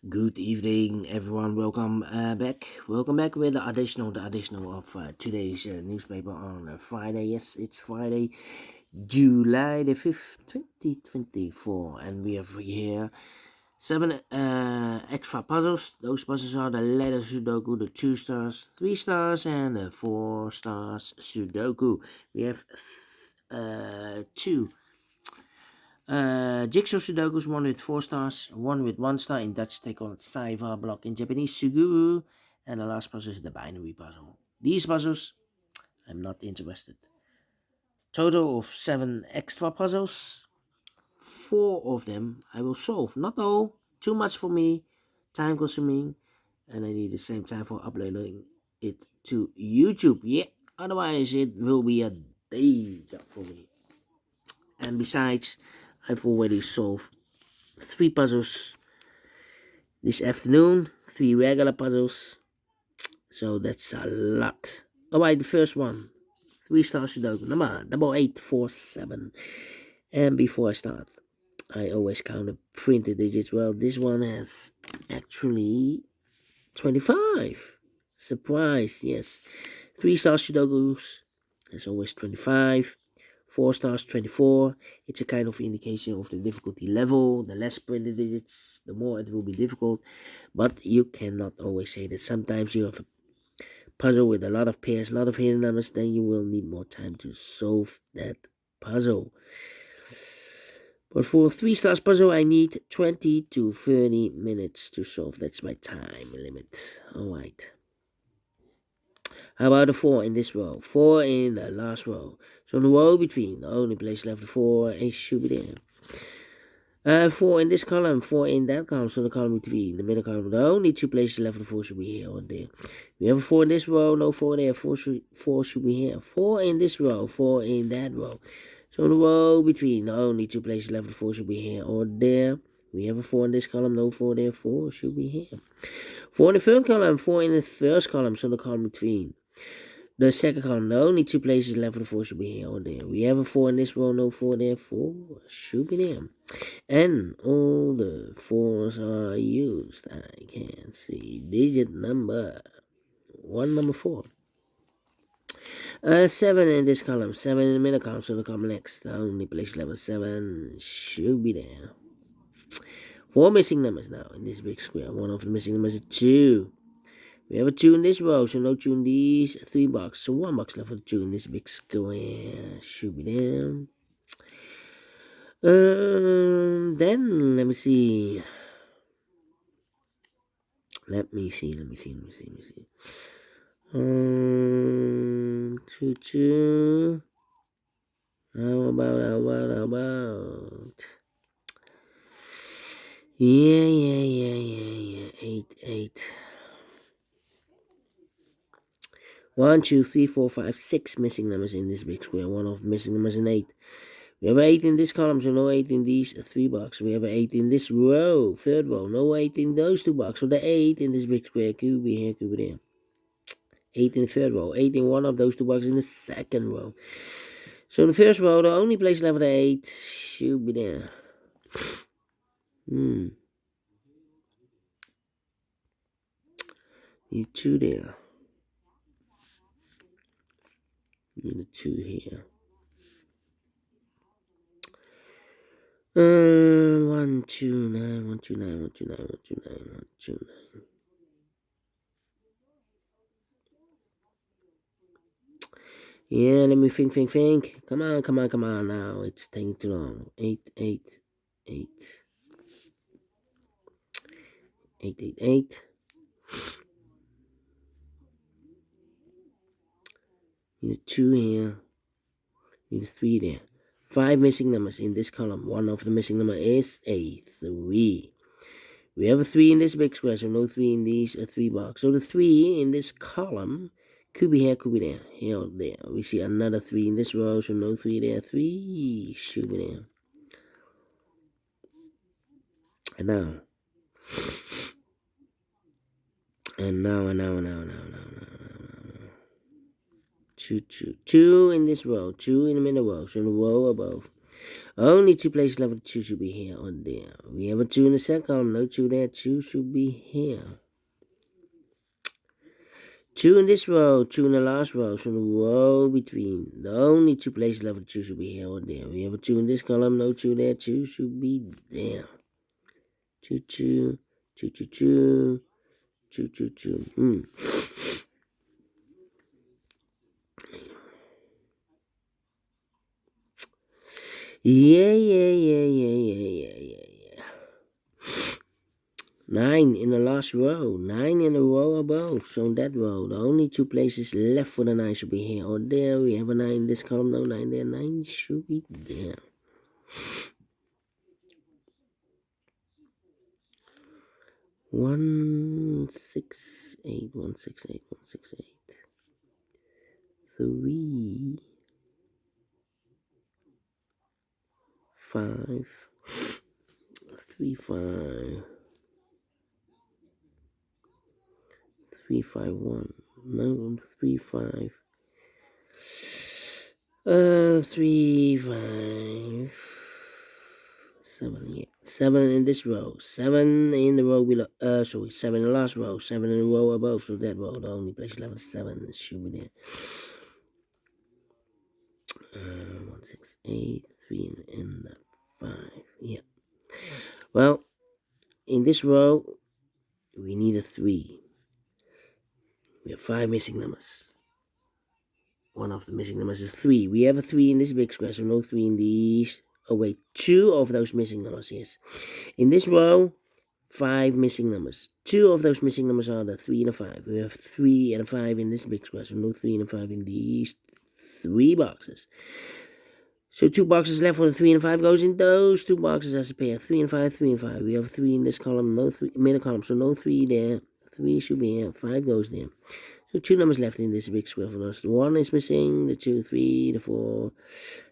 Good evening, everyone. Welcome back. Welcome back with the additional of today's newspaper on Friday. Yes, it's Friday, July the 5th, 2024, and we have here seven extra puzzles. Those puzzles are the letter Sudoku, the 2 stars, 3 stars, and the 4 stars Sudoku. We have two Jigsaw Sudokus, one with 4 stars, one with 1 star. In Dutch, they call it Saiva block. In Japanese, Suguru. And the last puzzle is the binary puzzle. These puzzles, I'm not interested. Total of 7 extra puzzles. 4 of them I will solve. Not all. Too much for me. Time consuming. And I need the same time for uploading it to YouTube. Yeah. Otherwise, it will be a day job for me. And besides, I've already solved 3 puzzles this afternoon, 3 regular puzzles, so that's a lot. Alright, the first one, 3 stars Sudoku, number 8847. And before I start, I always count the printed digits. Well, this one has actually 25. Surprise, yes. 3 stars Sudokus, there's always 25. 4 stars, 24. It's a kind of indication of the difficulty level. The less printed digits, the more it will be difficult. But you cannot always say that. Sometimes you have a puzzle with a lot of pairs, a lot of hidden numbers, then you will need more time to solve that puzzle. But for 3 stars puzzle, I need 20 to 30 minutes to solve. That's my time limit. Alright. How about the 4 in this row? 4 in the last row. So the row between, the only place left 4 should be there. 4 in this column, 4 in that column, so the column between, the middle column, the only 2 places left 4 should be here or there. We have a 4 in this row, no 4 there, 4 should be here. 4 in this row, 4 in that row. So the row between, the only 2 places left 4 should be here or there. We have a 4 in this column, no 4 there, 4 should be here. 4 in the third column, 4 in the first column, so the column between. The second column, the only 2 places left for the 4 should be here or there. We have a 4 in this row, no 4 there, 4 should be there. And all the 4s are used. I can see digit number 1, number 4. 7 in this column, 7 in the middle column, so the column next. The only place level 7 should be there. 4 missing numbers now in this big square. One of the missing numbers is 2. We have a 2 in this row, so no 2 in these 3 boxes. So 1 box left for the 2 in this big square. Should be there. Then, let me see. Let me see. 2. How about? Yeah. 8. 1, 2, 3, 4, 5, 6 missing numbers in this big square. One of the missing numbers in 8. We have 8 in this column, so no 8 in these 3 boxes. We have 8 in this row, third row, no 8 in those 2 boxes. So the 8 in this big square could be here, could be there. 8 in the third row, 8 in one of those 2 boxes in the second row. So in the first row, the only place left for the 8 should be there. Need 2 there. Need a 2 here. 1, 2, 9, 1, 2, 9, 1, 2, 9, 1, 2, 9, 1, 2, 9. Yeah, let me think. Come on now. It's taking too long. 8. 8. Need a 2 here. Need a 3 there. 5 missing numbers in this column. One of the missing number is a 3. We have a 3 in this big square, so no 3 in these 3 boxes. So the 3 in this column could be here, could be there. Here or there. We see another 3 in this row, so no 3 there. 3 should be there. And now. 2 in this row, 2 in the middle row, so in the row above. Only two places left with 2 should be here or there. We have a 2 in the second column, no 2 there, 2 should be here. 2 in this row, 2 in the last row, so the row between. The only 2 places left with 2 should be here or there. We have a 2 in this column, no 2 there, 2 should be there. 2, 2, 2, 2, 2, 2, 2, 2. Yeah. 9 in the last row, 9 in the row above, so that row, the only 2 places left for the 9 should be here or there. We have a 9 in this column, no 9 there, 9 should be there. 1, 6, 8, 1, 6, 8, 1, 6, 8. 3, 5, 3, 5. 3, 5, 1. No, 3, 5. 3, 5. 7, yeah. 7 in this row. 7 in the row below. 7 in the last row. 7 in the row above. So that row, the only place left is 7 should be there. 1, 6, 8. 3 and 5. Yeah. Well, in this row, we need a 3. We have 5 missing numbers. One of the missing numbers is 3. We have a 3 in this big square, so no 3 in these. Oh wait, 2 of those missing numbers, yes. In this row, 5 missing numbers. 2 of those missing numbers are the 3 and a 5. We have 3 and a 5 in this big square, so no 3 and a 5 in these 3 boxes. So 2 boxes left where the 3 and 5 goes in those 2 boxes as a pair. 3 and 5, 3 and 5. We have a 3 in this column, no 3, middle column, so no 3 there. 3 should be here, 5 goes there. So 2 numbers left in this big square for us. The 1 is missing, the 2, 3, the 4,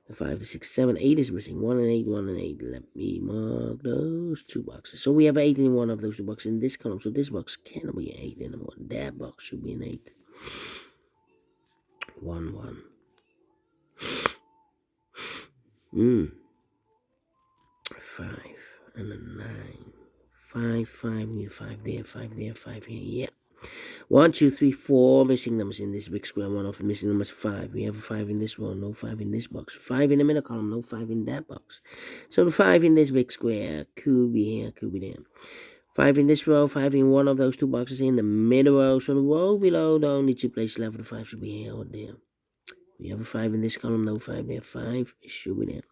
the 5, the 6, 7, 8 is missing. 1 and 8, 1 and 8. Let me mark those 2 boxes. So we have 8 in one of those 2 boxes in this column. So this box cannot be 8 anymore. That box should be an 8. 1, 1. 5 and a 9. 5, 5, need 5 there, 5 there, 5 here. Yeah. 1, 2, 3, 4 missing numbers in this big square. One of the missing numbers 5. We have a 5 in this one, no 5 in this box. 5 in the middle column, no 5 in that box. So the 5 in this big square could be here, could be there. 5 in this row, 5 in one of those 2 boxes in the middle row. So the row below, the only 2 places left for the 5 should be here or there. We have a 5 in this column, no 5 there. 5 should be there.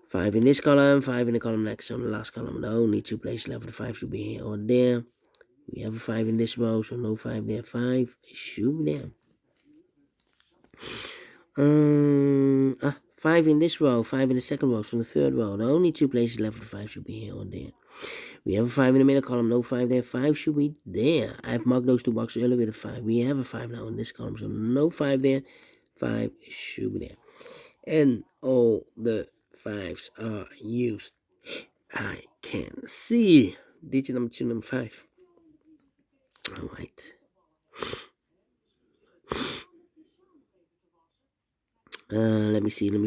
5 in this column, 5 in the column next on the last column. The only 2 places left for the 5 should be here or there. We have a 5 in this row, so no 5 there. 5 should be there. 5 in this row, 5 in the second row, so the third row. The only 2 places left for the 5 should be here or there. We have a 5 in the middle column, no 5 there. 5 should be there. I've marked those 2 boxes earlier with a 5. We have a 5 now in this column, so no 5 there. 5 should be there. And all the 5s are used. I can see digit number 2, number 5. Alright. Let me see. 2,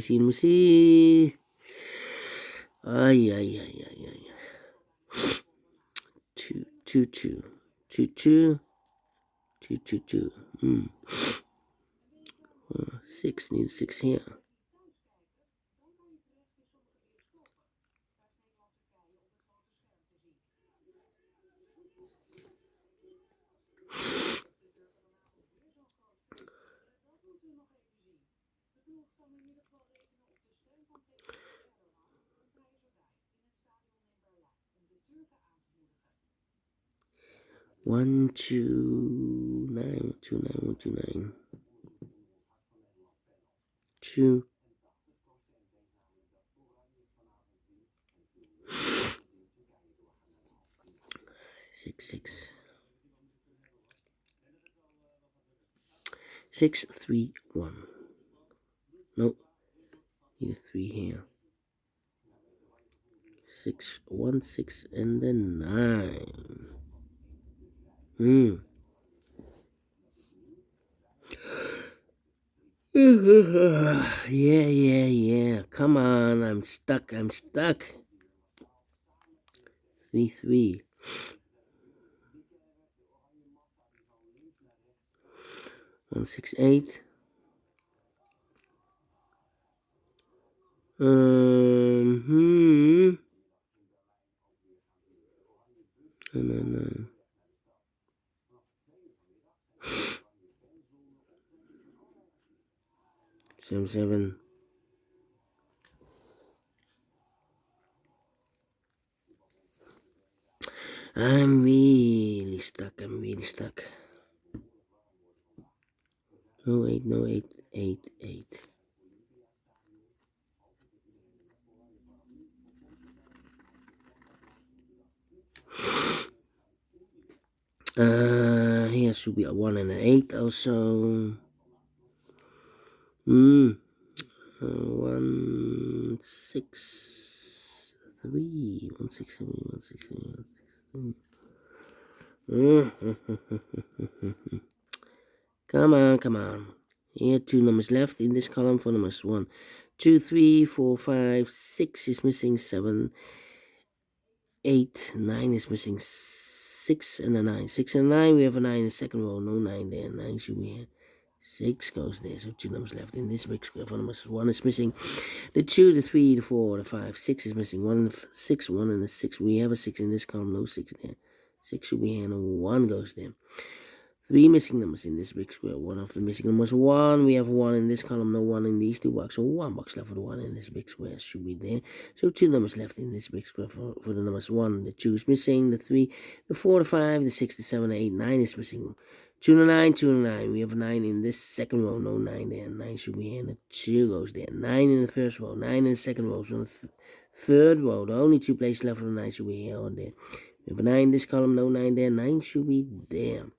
2, 2. 2, 2. 2, 2, 2. 6, need 6 here. One, 2, 9, 2, 9, 1, 2, 9. 2. 6, 6. 6, 3, 1. Nope. Need a 3 here. 6, 1, 6, and then 9. Yeah. Come on, I'm stuck. 3-3. 168. Hmm. No. 7-7. I'm really stuck. No, 8. Here should be a 1 and an 8 also. 163. 163. Come on. Here, two numbers left in this column for numbers 1, 2, 3, 4, 5, 6 is missing, 7, 8, 9 is missing, 6 and a 9. 6 and 9, we have a 9 in the second row, no 9 there, 9 should be here. 6 goes there, so two numbers left in this big square for numbers 1 is missing. The 2, the 3, the 4, the 5, 6 is missing, 1 and 6, 1 and a 6. We have a 6 in this column, no 6 there. 6 should be here, no 1 goes there. 3 missing numbers in this big square. One of the missing numbers 1. We have 1 in this column, no 1 in these two boxes. So 1 box left for the 1 in this big square should be there. So 2 numbers left in this big square for the numbers 1. The 2 is missing. The 3, the 4, the 5, the 6, the 7, the 8, 9 is missing. 2 and 9, 2 and 9. We have a 9 in this second row, no 9 there. 9 should be here. And the 2 goes there. 9 in the first row, 9 in the second row. So in the third row, the only 2 places left for the 9 should be here or there. We have a 9 in this column, no 9 there. 9 should be there.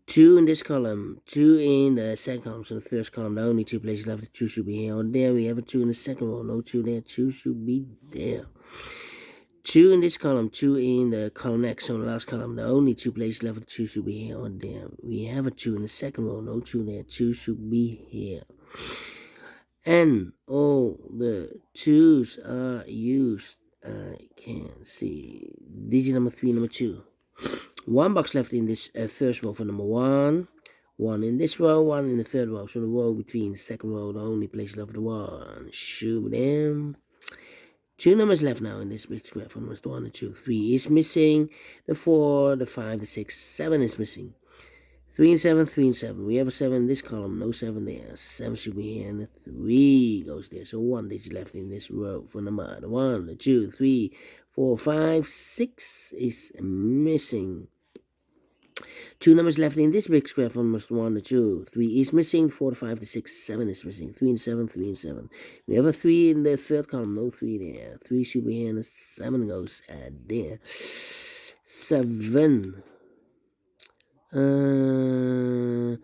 2 in this column, 2 in the second column, so the first column, the only 2 places left, the 2 should be here or there. We have a 2 in the second row, no 2 there, 2 should be there. 2 in this column, 2 in the column next, so the last column, the only 2 places left, the 2 should be here or there. We have a 2 in the second row, no 2 there, 2 should be here. And all the 2's are used. I can see digit number 3, number 2. 1 box left in this first row for number 1. 1 in this row, 1 in the third row. So the row between the second row, the only place left the 1. Shoot them. 2 numbers left now in this big square for numbers 1 and 2. 3 is missing. The 4, the 5, the 6, 7 is missing. 3 and 7, 3 and 7. We have a 7 in this column, no 7 there. 7 should be here, and the 3 goes there. So 1 digit left in this row for number 1, the 2, 3, 4, 5, 6 is missing. 2 numbers left in this big square for numbers 1 to 2. 3 is missing. 4 to 5 to 6, 7 is missing. 3 and 7, 3 and 7. We have a 3 in the third column, no 3 there. 3 should be here, and the 7 goes there. 7. 9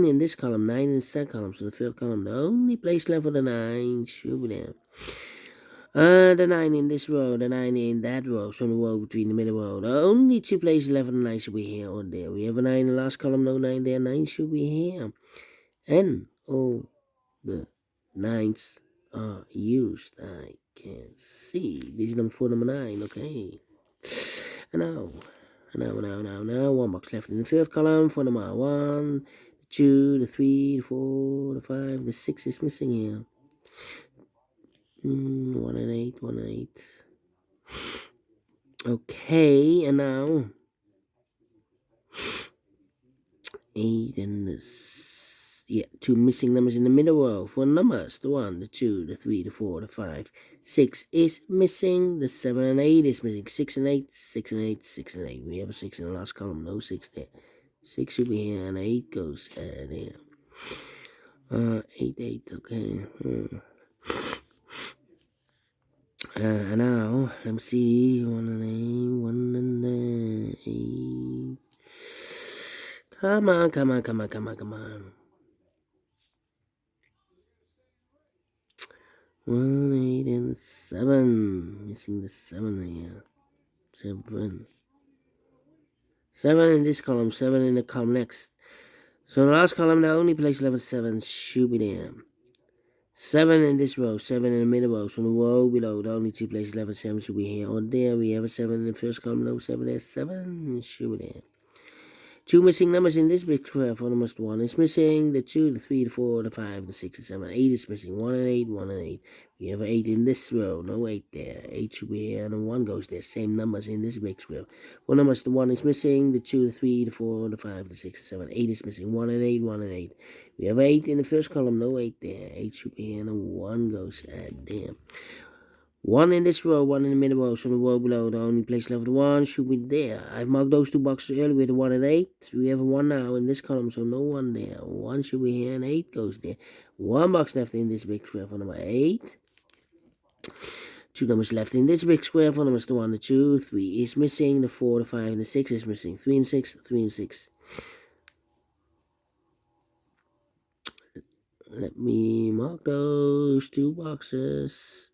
in this column, 9 in the second column, so the third column, the only place left for the 9 should be there. The 9 in this row, the 9 in that row, so the row between the middle row. The only 2 places left for the 9 should be here or there. We have a 9 in the last column, no 9 there, 9 should be here. And all the 9's are used. I can see. This is number 4, number 9, okay. And now, 1 box left in the third column for number 1, 2, the 3, the 4, the 5, the 6 is missing here. 1 and 8, 1 and 8. Okay, and now 8 and the 2 missing numbers in the middle row for numbers. The 1, the 2, the 3, the 4, the 5, 6 is missing. The 7 and 8 is missing. 6 and 8, 6 and 8, 6 and 8. We have a 6 in the last column, no 6 there. 6 should be here, and 8 goes there. 8, okay. And now, let me see. 1 and 8, 1 and 8. Come on. 1, 8, and 7. Missing the 7 here. 7. 7 in this column, 7 in the column next. So the last column now, only place level 7 should be there. 7 in this row, 7 in the middle row. So the row below, the only two places level 7 should be here or there. We have a 7 in the first column, no 7 there, 7 should be there. Two missing numbers in this big square. For almost 1 is missing. The 2, the 3, the 4, the 5, the 6, the 7, 8 is missing. 1 and 8, 1 and 8. We have an 8 in this row. No 8 there. 8 should be here and a 1 goes there. Same numbers in this big square. For numbers, the 1 is missing. The 2, the 3, the 4, the 5, the 6, the 7, 8 is missing. 1 and 8, 1 and 8. We have 8 in the first column. No 8 there. 8 should be here and a 1 goes there. 1 in this row, 1 in the middle row, so the row below, the only place left 1 should be there. I've marked those two boxes earlier with a 1 and 8. We have a 1 now in this column, so no 1 there. 1 should be here and 8 goes there. 1 box left in this big square for number 8. 2 numbers left in this big square for numbers the 1, the 2, 3 is missing, the 4, the 5, and the 6 is missing. 3 and 6, 3 and 6. Let me mark those two boxes.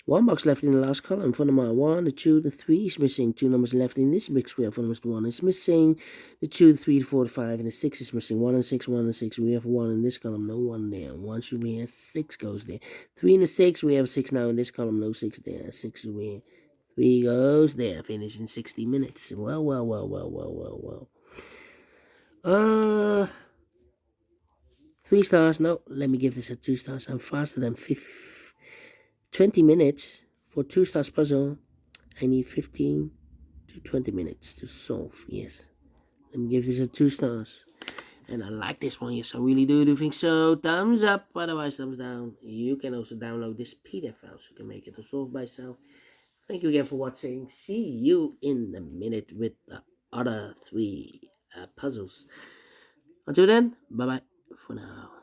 1 box left in the last column for number 1, the 2, the 3 is missing. 2 numbers left in this big square for number 1 is missing. The 2, the 3, the 4, the 5, and the 6 is missing. 1 and 6, 1 and 6. We have 1 in this column, no 1 there. 1 should be here, 6 goes there. 3 and the 6, we have 6 now in this column, no 6 there. 6 should be here. 3 goes there. Finish in 60 minutes. Well. 3 stars. No, let me give this a 2 stars. I'm faster than 20 minutes for 2 stars puzzle. I need 15 to 20 minutes to solve. Yes, let me give this a 2 stars. And I like this one. Yes, I really do think so. Thumbs up, otherwise thumbs down. You can also download this PDF file so you can make it and solve by yourself. Thank you again for watching. See you in a minute with the other 3 puzzles. Until then, bye bye for now.